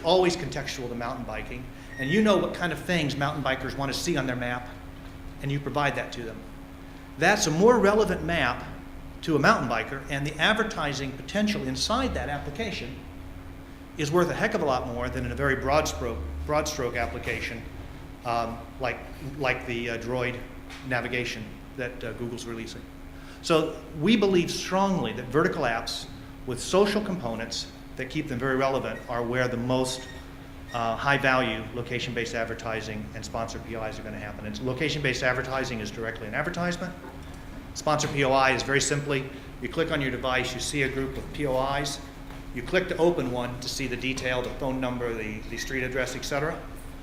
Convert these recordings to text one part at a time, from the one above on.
always contextual to mountain biking, and you know what kind of things mountain bikers want to see on their map, and you provide that to them. That's a more relevant map to a mountain biker, and the advertising potential inside that application is worth a heck of a lot more than in a very broad stroke application like the Droid navigation that Google's releasing. So we believe strongly that vertical apps with social components that keep them very relevant are where the most high-value location-based advertising and sponsored POIs are going to happen. And location-based advertising is directly an advertisement. Sponsored POI is very simply, you click on your device, you see a group of POIs, you click to open one to see the detail, the phone number, the street address, etc.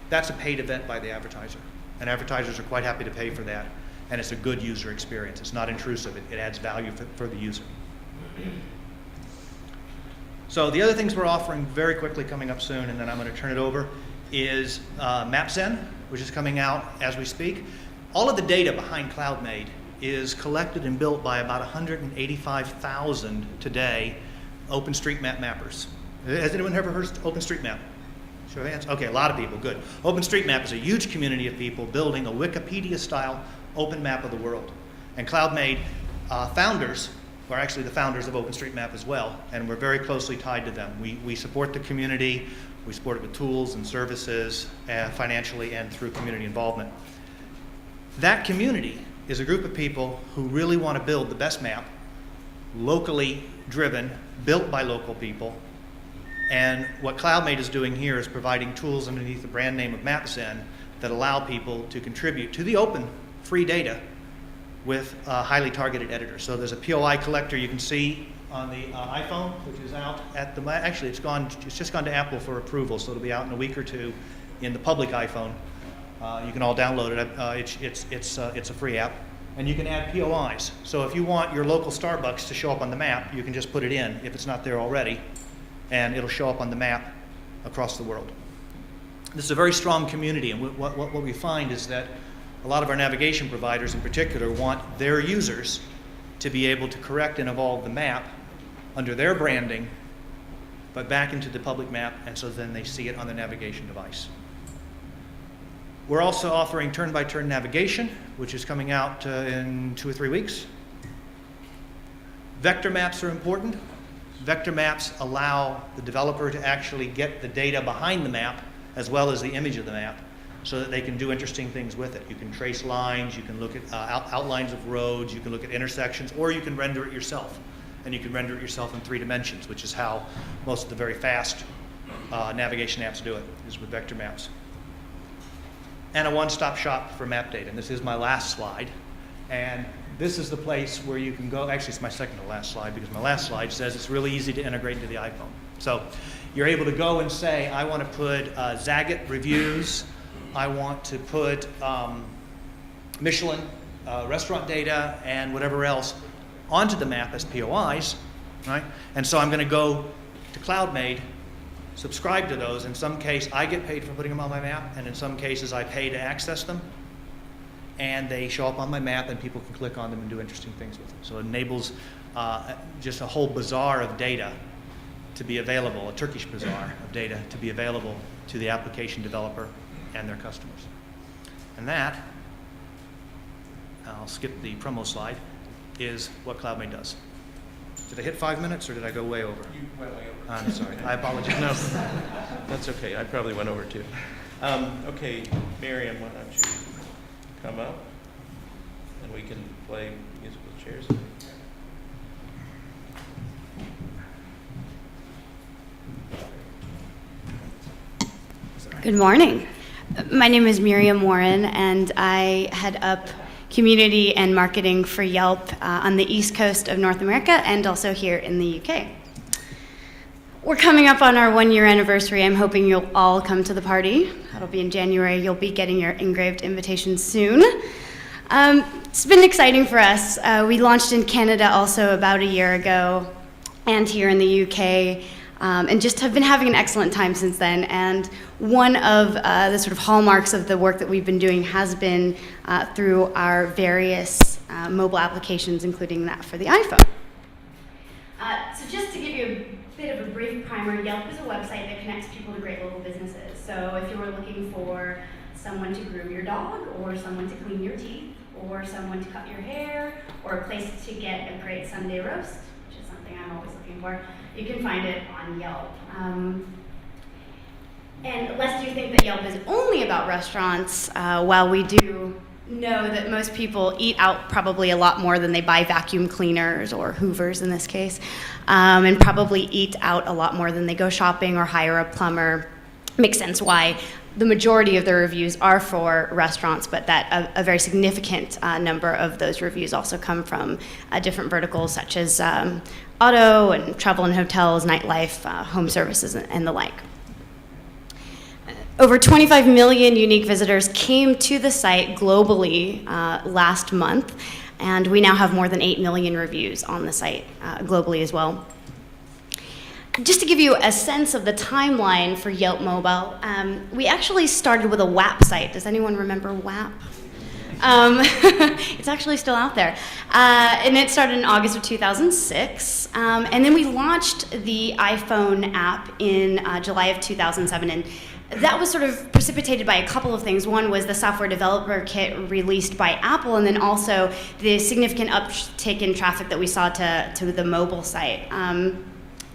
That's a paid event by the advertiser. And advertisers are quite happy to pay for that. And it's a good user experience. It's not intrusive. It adds value for the user. So the other things we're offering very quickly coming up soon, and then I'm going to turn it over, is MapZen, which is coming out as we speak. All of the data behind CloudMade is collected and built by about 185,000 today OpenStreetMap mappers. Has anyone ever heard of OpenStreetMap? Show of hands? Okay, a lot of people, good. OpenStreetMap is a huge community of people building a Wikipedia-style open map of the world. And CloudMade founders are actually the founders of OpenStreetMap as well, and we're very closely tied to them. We support the community, we support it with tools and services, financially and through community involvement. That community is a group of people who really want to build the best map, locally driven, built by local people. And what CloudMade is doing here is providing tools underneath the brand name of MapZen that allow people to contribute to the open, free data with highly targeted editors. So there's a POI collector you can see on the iPhone, which is out at the, actually it's just gone to Apple for approval, so it'll be out in a week or two in the public iPhone. You can all download it. It's a free app. And you can add POIs. So if you want your local Starbucks to show up on the map, you can just put it in if it's not there already, and it'll show up on the map across the world. This is a very strong community, and what we find is that a lot of our navigation providers in particular want their users to be able to correct and evolve the map under their branding, but back into the public map, and so then they see it on the navigation device. We're also offering turn-by-turn navigation, which is coming out in 2 or 3 weeks. Vector maps are important. Vector maps allow the developer to actually get the data behind the map as well as the image of the map so that they can do interesting things with it. You can trace lines, you can look at outlines of roads, you can look at intersections, or you can render it yourself. And you can render it yourself in 3 dimensions, which is how most of the very fast navigation apps do it, is with vector maps. And a one-stop shop for map data. And this is my last slide. And this is the place where you can go. Actually, it's my second to last slide, because my last slide says it's really easy to integrate into the iPhone. So you're able to go and say, I want to put Zagat reviews. I want to put Michelin restaurant data and whatever else onto the map as POIs, right? And so I'm going to go to CloudMade, subscribe to those. In some case, I get paid for putting them on my map, and in some cases, I pay to access them. And they show up on my map, and people can click on them and do interesting things with them. So it enables just a whole bazaar of data to be available, a Turkish bazaar of data to be available to the application developer and their customers. And that, I'll skip the promo slide, is what CloudMade does. Did I hit 5 minutes, or did I go way over? You went way over. I'm sorry. I apologize. No, that's okay. I probably went over too. Okay, Miriam, why don't you come up, and we can play musical chairs. Good morning. My name is Miriam Warren, and I head up community and marketing for Yelp on the East Coast of North America and also here in the UK. We're coming up on our 1-year anniversary. I'm hoping you'll all come to the party. That'll be in January. You'll be getting your engraved invitation soon. It's been exciting for us. We launched in Canada also about a year ago, and here in the UK, and just have been having an excellent time since then. And one of the sort of hallmarks of the work that we've been doing has been through our various mobile applications, including that for the iPhone. So just to give you a bit of a brief primer, Yelp is a website that connects people to great local businesses. So if you were looking for someone to groom your dog, or someone to clean your teeth, or someone to cut your hair, or a place to get a great Sunday roast, which is something I'm always looking for, you can find it on Yelp. And lest you think that Yelp is only about restaurants, while we do know that most people eat out probably a lot more than they buy vacuum cleaners or Hoovers in this case, and probably eat out a lot more than they go shopping or hire a plumber. Makes sense why the majority of the reviews are for restaurants, but that a very significant number of those reviews also come from different verticals such as auto and travel and hotels, nightlife, home services, and the like. Over 25 million unique visitors came to the site globally last month, and we now have more than 8 million reviews on the site globally as well. Just to give you a sense of the timeline for Yelp Mobile, we actually started with a WAP site. Does anyone remember WAP? It's actually still out there. And it started in August of 2006. And then we launched the iPhone app in July of 2007. And that was sort of precipitated by a couple of things. One was the software developer kit released by Apple, and then also the significant uptick in traffic that we saw to the mobile site.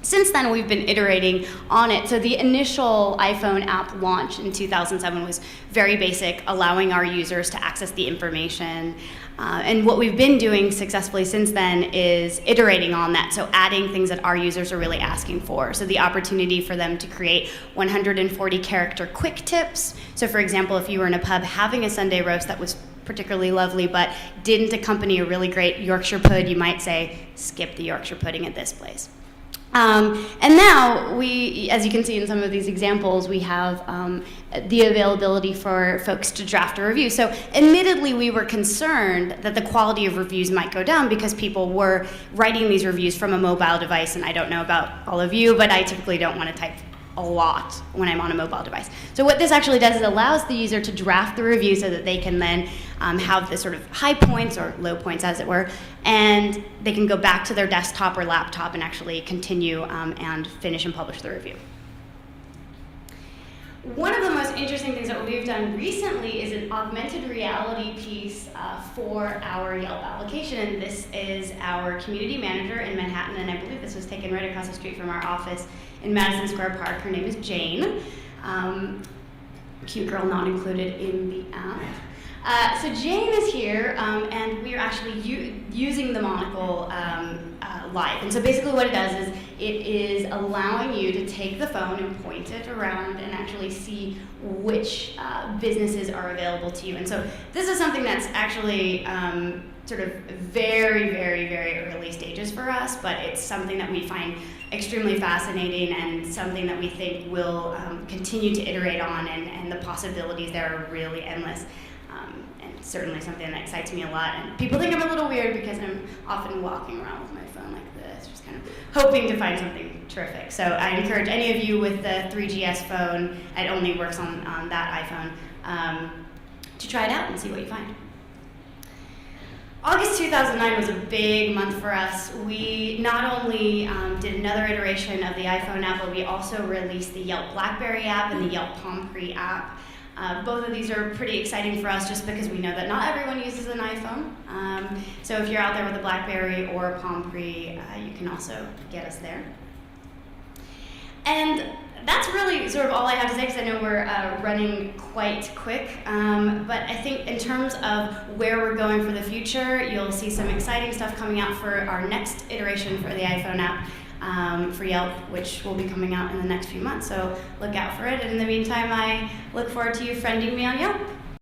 Since then, we've been iterating on it. So the initial iPhone app launch in 2007 was very basic, allowing our users to access the information. And what we've been doing successfully since then is iterating on that, so adding things that our users are really asking for. So the opportunity for them to create 140-character quick tips. So for example, if you were in a pub having a Sunday roast that was particularly lovely but didn't accompany a really great Yorkshire pudding, you might say, skip the Yorkshire pudding at this place. And now we, as you can see in some of these examples, we have the availability for folks to draft a review. So admittedly, we were concerned that the quality of reviews might go down because people were writing these reviews from a mobile device, and I don't know about all of you, but I typically don't want to type a lot when I'm on a mobile device. So what this actually does is allows the user to draft the review so that they can then have the sort of high points or low points, as it were, and they can go back to their desktop or laptop and actually continue and finish and publish the review. One of the most interesting things that we've done recently is an augmented reality piece for our Yelp application. And this is our community manager in Manhattan, and I believe this was taken right across the street from our office in Madison Square Park. Her name is Jane. Cute girl not included in the app. So Jane is here, and we are actually using the monocle live. And so basically what it does is it is allowing you to take the phone and point it around and actually see which businesses are available to you. And so this is something that's actually sort of very, very, very early stages for us, but it's something that we find extremely fascinating and something that we think will continue to iterate on, and the possibilities there are really endless. And certainly something that excites me a lot. And people think I'm a little weird because I'm often walking around with my phone like this, just kind of hoping to find something terrific. So I encourage any of you with the 3GS phone, it only works on that iPhone, to try it out and see what you find. August 2009 was a big month for us. We not only did another iteration of the iPhone app, but we also released the Yelp BlackBerry app and the Yelp Palm Pre app. Both of these are pretty exciting for us just because we know that not everyone uses an iPhone. So if you're out there with a BlackBerry or a Palm Pre, you can also get us there. And that's really sort of all I have to say, because I know we're running quite quick. But I think in terms of where we're going for the future, you'll see some exciting stuff coming out for our next iteration for the iPhone app for Yelp, which will be coming out in the next few months. So look out for it. And in the meantime, I look forward to you friending me on Yelp.